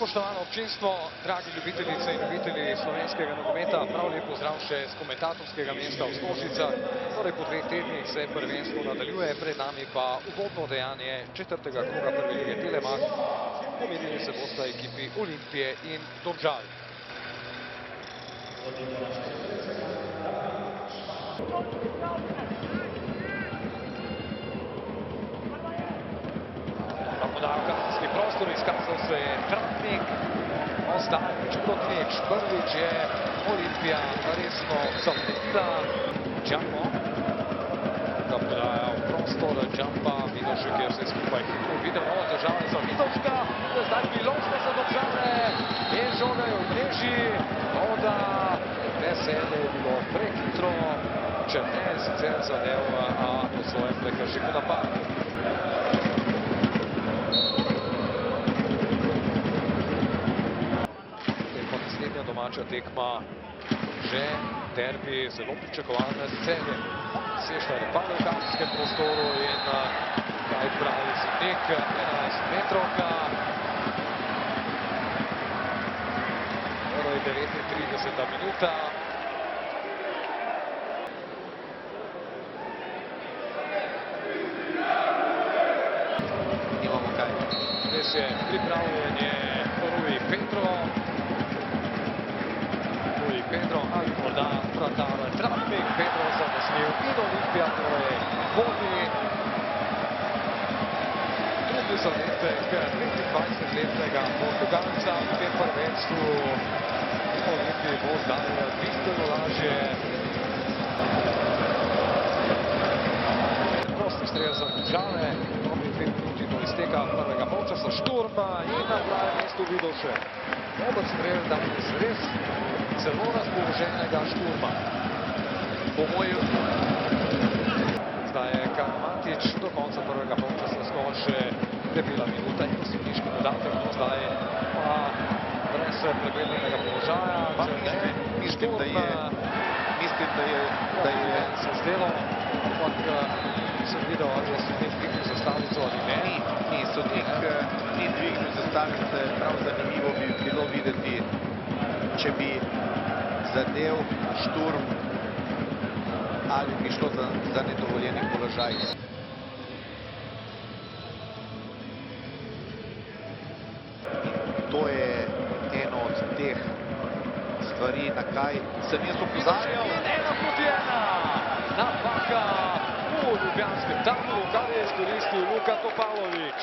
Spoštovano občinstvo, dragi ljubitelice in ljubitelji slovenskega nogometa, prav lep pozdrav še z komentatorskega mesta v Stožicah. Torej po 2 tednih se prvenstvo nadaljuje, pred nami pa uvodno dejanje 4. kroga prve lige Telemark. Pomerili se bosta ekipi Olimpije in Domžal. Podajo kazenski prostor, izkazal se je Tratnik, ostaje nič proti nič. Prvič je Olimpija resno zapletila. Džampo, da podaja v prostor, Džampa, Vidošek je vse skupaj hitro videl, novo težave za Vidoška, zdaj priložnost za Domžale, in žoga je v mreži, voda, veselje je bilo prehitro, če ne sicer zadev, a po svojem prekršiku napadu. Domača tekma, že derbi, zelo pričakovane s Celjem. Seštar je padel v kazenskem prostoru in kaj pravi sodnik, 11 metrovka. Torej 39. minuta. Imamo kaj. Res je, pripravljen je Rui Pedro. Pedro ali morda vratar Tratnik, Pedro zanesljiv in Olimpija torej vodi. Drugi zadetek 25-letnega Portugalca v tem prvenstvu. Olimpiji bo zdaj bistveno lažje. Prosti strel za Domžale, dobrih 2 minuti do izteka prvega polčasa, Šturma in na pravem mestu Vidošek. Dober strel danes, res zelo razpoloženega Šturma. Zdaj je Karamatič do konca prvega polčasa zgolj še debela minuta in sodniški dodatek, no zdaj pa brez preverjenega položaja. Mislim, da je se zdelo, ampak sem videl, ali je sodnik dvignil zastavico ali ne. Ni sodnik ni dvignil zastavice, prav zanimivo bi bilo videti, če bi zadev Šturm ali bi šlo za nedovoljeni položaj. To je eno od teh stvari, na kaj sem jaz opozarjal. 1:1! Napaka v ljubljanskem Tabru, kar je izkoristil Luka Topalović.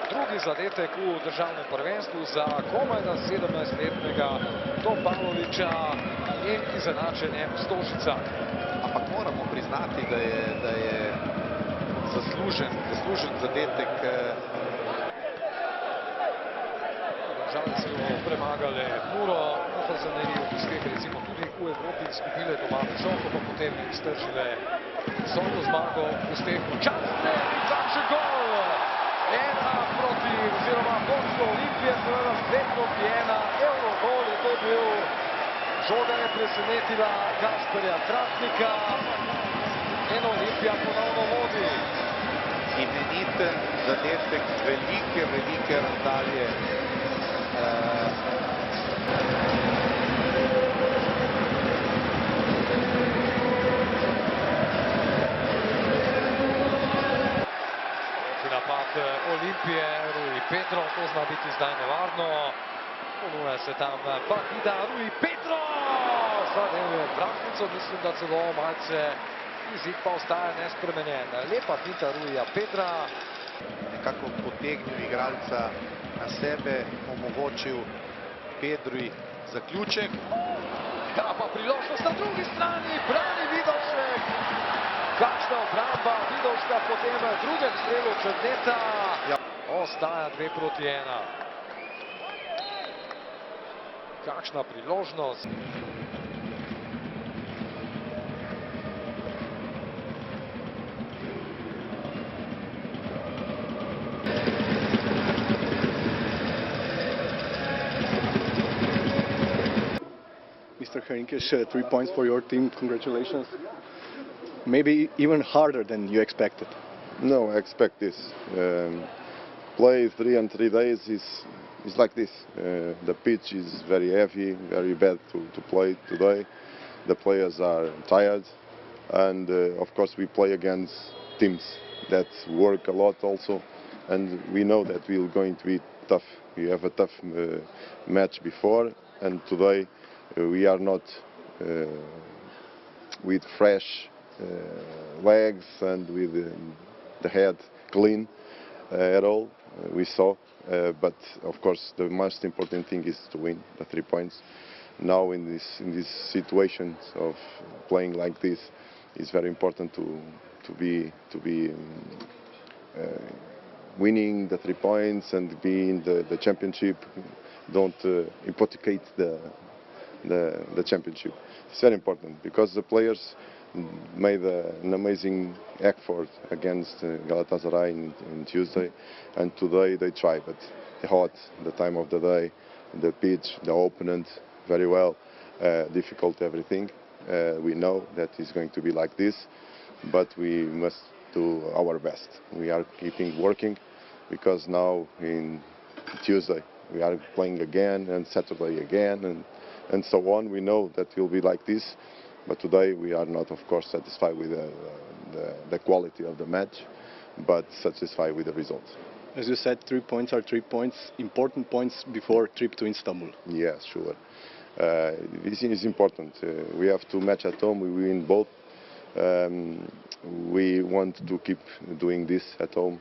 Drugi zadetek v državnem prvenstvu za komajda 17-letnega Topalovića in izenačenje v Stožicah. Ampak moramo priznati, da je zaslužen zadetek. Domžale so premagale Muro, Fazanerij uspeh recimo tudi v Evropi, izgubile doma visoko, pa potem iztržile visoko zmago v uspehu. Časne in kakšen gol! 1 oziroma vodstvo Olimpije, seveda 2:1, Eurogol je to bil. Žoga je presenetila Gasperja Tratnika in Olimpija ponovno vodi. Imeniten zadetek, velike razdalje. Napad Olimpije, Rui Pedro, to zna biti zdaj nevarno. Ponuja se tam Bakida, Rui Pedro! Zadev je vratnico, mislim, da celo malce izid pa ostaja nespremenjen. Lepa finta Ruija Pedra. Nekako potegnil igralca na sebe, omogočil Pedri zaključek. Ja, pa priložnost na drugi strani, brani Vidošek. Kakšna obramba Vidoška po tem drugem strelu Černeta. Ostaja 2:1. Kakšna priložnost. Mr. Herinkes, 3 points for your team. Congratulations. Maybe even harder than you expected. No, I expect this. play 3 and 3 days is like this. The pitch is very heavy, very bad to play today. The players are tired, and of course we play against teams that work a lot also, and we know that we're going to be tough. We have a tough match before, and today we are not with fresh legs and with the head clean at all. We saw, but of course the most important thing is to win the 3 points. Now in this situations of playing like this, it's very important to be winning the 3 points and be in the championship. Don't hypothecate the championship. It's very important because the players made an amazing effort against Galatasaray in Tuesday, and today they try, but hot, the time of the day, the pitch, the opponent, very well, difficult everything. We know that it's going to be like this, but we must do our best. We are keeping working because now in Tuesday we are playing again, and Saturday again, and so on. We know that it will be like this, but today we are not, of course, satisfied with the quality of the match, but satisfied with the result. As you said, 3 points are 3 points, important points before trip to Istanbul. Yes, sure. This is important. We have 2 matches at home, we win both. We want to keep doing this at home.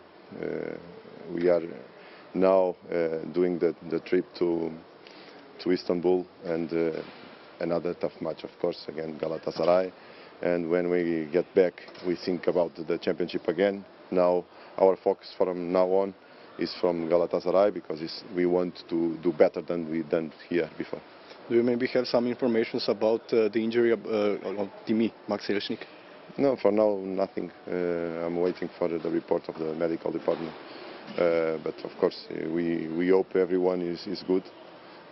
We are now doing the trip to Istanbul, and another tough match, of course, against Galatasaray. And when we get back, we think about the championship again. Now our focus from now on is from Galatasaray, because we want to do better than we done here before. Do you maybe have some information about the injury of Timi Makselšnik? No, for now nothing. I'm waiting for the report of the medical department. But of course we hope everyone is good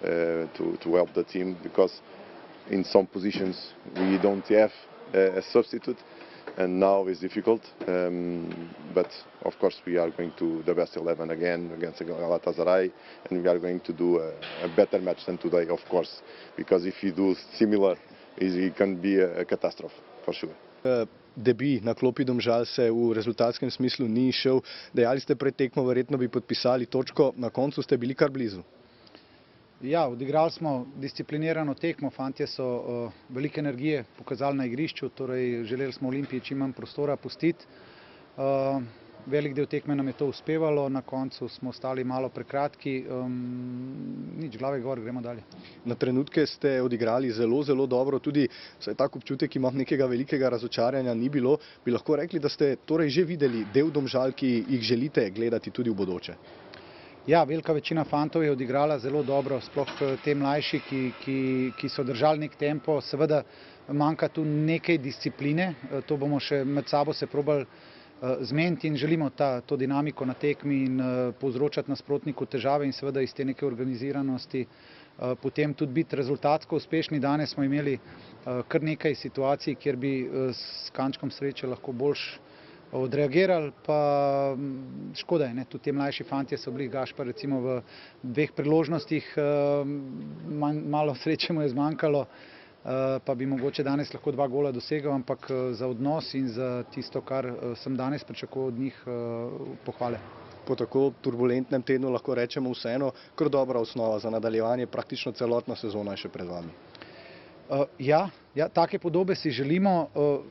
to help the team, because in some positions we don't have a substitute, and now it's difficult. But of course we are going to the best 11 again against Galatasaray, and we are going to do a better match than today, of course, because if you do similar, it can be a catastrophe for sure. Debi na klopi Domžal se v rezultatskem smislu ni izšel. Dejali ste pred tekmo, verjetno bi podpisali točko, na koncu ste bili kar blizu. Ja, odigrali smo disciplinirano tekmo, fantje so veliko energije pokazali na igrišču, torej želeli smo Olimpiji čim manj prostora pustiti. Velik del tekme nam je to uspevalo, na koncu smo ostali malo prekratki, nič, glave gor, gremo dalje. Na trenutke ste odigrali zelo dobro, tudi vsaj tak občutek imam, nekega velikega razočaranja ni bilo. Bi lahko rekli, da ste torej že videli del Domžal, ki jih želite gledati tudi v bodoče? Ja, velika večina fantov je odigrala zelo dobro, sploh te mlajši, ki so držali nek tempo. Seveda manjka tu nekaj discipline, to bomo še med sabo se probali zmeniti in želimo to dinamiko na tekmi in povzročati nasprotniku težave in seveda iz te neke organiziranosti potem tudi biti rezultatsko uspešni. Danes smo imeli kar nekaj situacij, kjer bi s kančkom sreče lahko boljš odreagirali, pa škoda je, tudi te mlajši fantje so bili, Gašpar recimo v 2 priložnostih, malo sreče mu je zmanjkalo, pa bi mogoče danes lahko 2 gola dosegel, ampak za odnos in za tisto, kar sem danes pričakoval od njih, pohvale. Po tako turbulentnem tednu lahko rečemo vseeno kar dobra osnova za nadaljevanje, praktično celotna sezona je še pred vami. Ja, take podobe si želimo,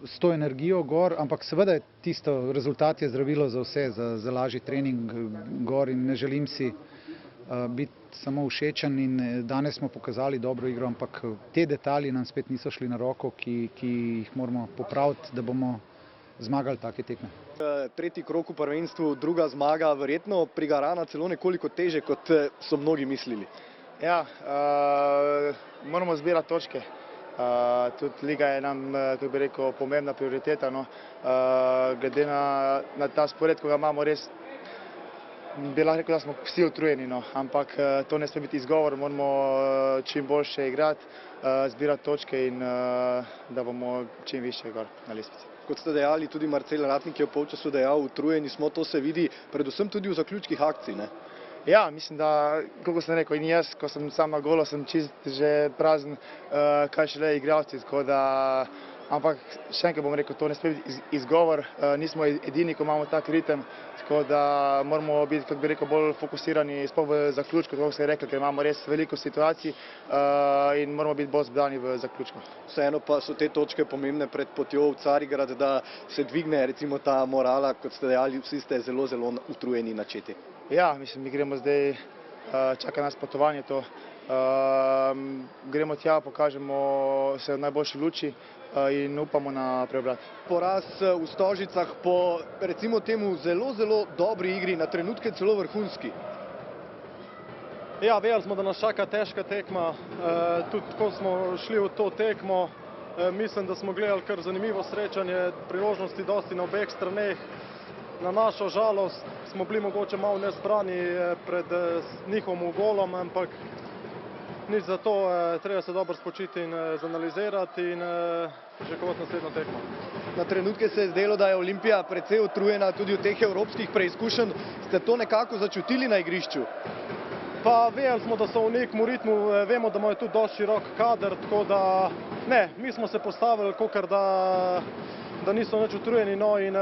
s to energijo gor, ampak seveda je tisto, rezultat je zdravilo za vse, za lažji trening gor in ne želim si biti samo všečen in danes smo pokazali dobro igro, ampak te detalji nam spet niso šli na roko, ki jih moramo popraviti, da bomo zmagali take tekme. 3. krog v prvenstvu, 2. zmaga, verjetno prigarana celo nekoliko teže, kot so mnogi mislili. Ja, moramo zbirati točke. Tudi liga je nam, kako bi rekel, pomembna prioriteta. Glede na ta spored, ko ga imamo, res bi lahko rekel, da smo vsi utrujeni, no. Ampak to ne sme biti izgovor, moramo čim boljše igrati, zbirati točke in da bomo čim više gor na lestvici. Kot ste dejali, tudi Marcel Ratnik je v polčasu dejal, utrujeni smo, to se vidi predvsem tudi v zaključkih akcij, ne? Ja, mislim, da, kako sem rekel, in jaz, ko sem sam na golo, sem čist že prazen, kaj šele igralci, tako da, ampak še enkrat bom rekel, to ne sme biti izgovor, nismo edini, ko imamo tak ritem, tako da moramo biti, kako bi rekel, bolj fokusirani, sploh v zaključku, tako se je rekel, ker imamo res veliko situacij in moramo biti bolj zbrani v zaključku. Vseeno pa so te točke pomembne pred potjo v Carigrad, da se dvigne recimo ta morala, kot ste dejali, vsi ste zelo, zelo utrujeni načeti. Ja, mislim, mi gremo zdaj, čaka nas potovanje to, gremo tja, pokažemo se v najboljši luči in upamo na preobrat. Poraz v Stožicah po recimo temu zelo, zelo dobri igri, na trenutke celo vrhunski. Ja, vedeli smo, da nas čaka težka tekma, tudi ko smo šli v to tekmo, mislim, da smo gledali kar zanimivo srečanje, priložnosti dosti na obeh straneh. Na našo žalost smo bili mogoče malo nezbrani pred njihovim golom, ampak nič za to, treba se dobro spočiti in zanalizirati in pričakovati naslednjo tekmo. Na trenutke se je zdelo, da je Olimpija precej utrujena tudi v teh evropskih preizkušenj. Ste to nekako začutili na igrišču? Pa vedeli smo, da so v nekem ritmu, vemo, da imajo tudi dosti širok kader, tako da ne, mi smo se postavili kakor da niso nič utrujeni, no in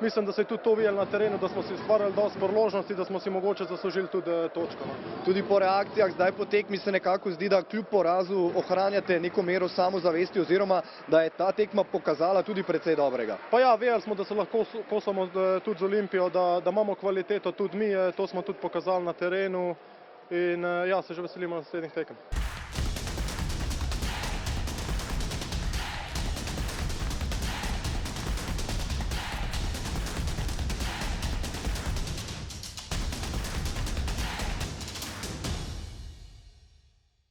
mislim, da se je tudi to videlo na terenu, da smo si ustvarjali dosti priložnosti, da smo si mogoče zaslužili tudi točko. Tudi po reakcijah zdaj po tekmi se nekako zdi, da kljub porazu ohranjate neko mero samozavesti oziroma da je ta tekma pokazala tudi precej dobrega. Pa ja, vedeli smo, da se lahko kosamo tudi z Olimpijo, da imamo kvaliteto tudi mi, to smo tudi pokazali na terenu in ja, se že veselimo naslednjih tekem.